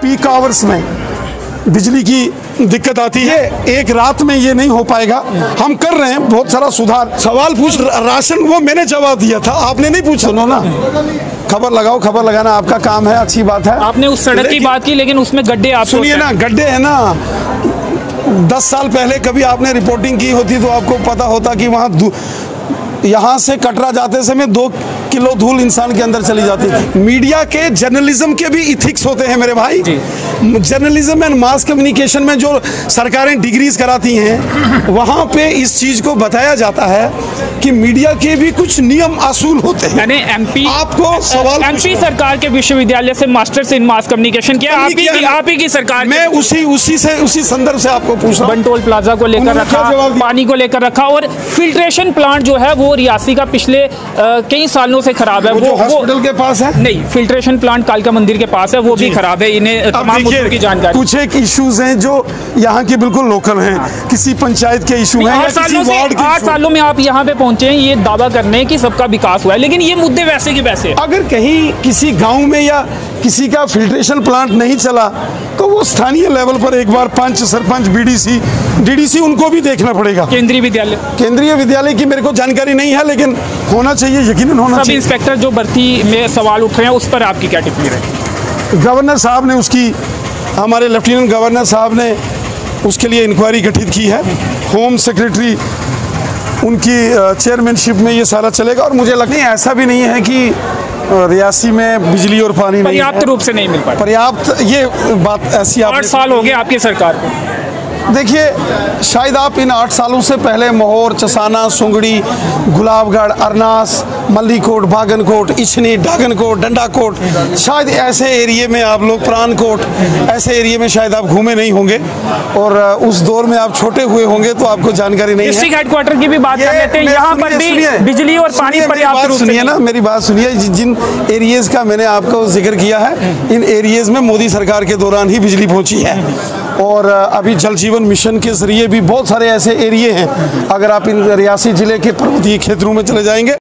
Peak hours में बिजली की दिक्कत आती है, एक रात में ये नहीं हो पाएगा। हम कर रहे हैं बहुत सारा सुधार। सवाल पूछ राशन, वो मैंने जवाब दिया था, आपने नहीं पूछा। सुनो ना, खबर लगाओ, खबर लगाना आपका काम है, अच्छी बात है। आपने उस सड़क की बात की, लेकिन उसमें गड्ढे आप सुनिए ना, गड्ढे है ना, 10 साल पहले कभी आपने रिपोर्टिंग की होती तो आपको पता होता कि वहाँ यहाँ से कटरा जाते समय 2 किलो धूल इंसान के अंदर चली जाती थी। मीडिया के जर्नलिज्म के भी इथिक्स होते हैं मेरे भाई। जर्नलिज्म एंड मास कम्युनिकेशन में जो सरकारें डिग्रीज कराती हैं, वहाँ पे इस चीज को बताया जाता है कि मीडिया के भी कुछ नियम असूल होते हैं। मैंने एमपी आपको सवाल एमपी सरकार के विश्वविद्यालय से मास्टर्स इन मास कम्युनिकेशन किया, आप ही की सरकार। मैं उसी संदर्भ से आपको पूछ रहा हूं। बंटोल प्लाजा को लेकर रखा, पानी को लेकर रखा, और फिल्ट्रेशन प्लांट जो है वो रियासी का पिछले कई सालों से खराब है। वो हॉस्पिटल के पास है? नहीं, फिल्ट्रेशन प्लांट कालका मंदिर के पास है, वो भी खराब है। इन्हें तमाम मुद्दों की जानकारी। कुछ एक इश्यूज हैं जो यहाँ के बिल्कुल लोकल हैं, किसी पंचायत के इशू हैं, 8 सालों में आप यहाँ पे पहुंचे हैं ये दावा करने की सबका विकास हुआ है, लेकिन ये मुद्दे वैसे के वैसे। अगर कहीं किसी गांव में या किसी का फिल्ट्रेशन प्लांट नहीं चला तो वो स्थानीय लेवल पर एक बार पंच, सरपंच, बीडीसी, डीडीसी, उनको भी देखना पड़ेगा। केंद्रीय विद्यालय की मेरे को जानकारी नहीं है, लेकिन होना चाहिए, यकीनन होना चाहिए। सब इंस्पेक्टर जो भर्ती में सवाल उठ रहे हैं, उस पर आपकी क्या टिप्पणी है? गवर्नर साहब ने उसकी, हमारे लेफ्टिनेंट गवर्नर साहब ने उसके लिए इंक्वायरी गठित की है। होम सेक्रेटरी उनकी चेयरमैनशिप में ये सारा चलेगा। और मुझे लगता है ऐसा भी नहीं है कि रियासी में बिजली और पानी पर्याप्त रूप से नहीं मिल पाता। पर्याप्त, ये बात ऐसी। 8 साल हो गए आपकी सरकार को। देखिए, शायद आप इन 8 सालों से पहले मोहर, चसाना, सुंगड़ी, गुलाबगढ़, अरनास, मल्लीकोट, बागनकोट, इछनी, डागनकोट, डंडाकोट, शायद ऐसे एरिए में आप लोग, प्राणकोट, ऐसे एरिए में शायद आप घूमे नहीं होंगे, और उस दौर में आप छोटे हुए होंगे तो आपको जानकारी नहीं है। डिस्ट्रिक्ट हेडक्वार्टर की भी बात कर लेते हैं, यहाँ पर भी बिजली और पानी पर्याप्त रूप से। सुनिए ना, मेरी बात सुनिए। जिन एरियाज का मैंने आपको जिक्र किया है, इन एरियाज में मोदी सरकार के दौरान ही बिजली पहुंची है। और अभी जल जीवन मिशन के जरिए भी बहुत सारे ऐसे एरिए हैं। अगर आप इन रियासी जिले के पर्वतीय क्षेत्रों में चले जाएंगे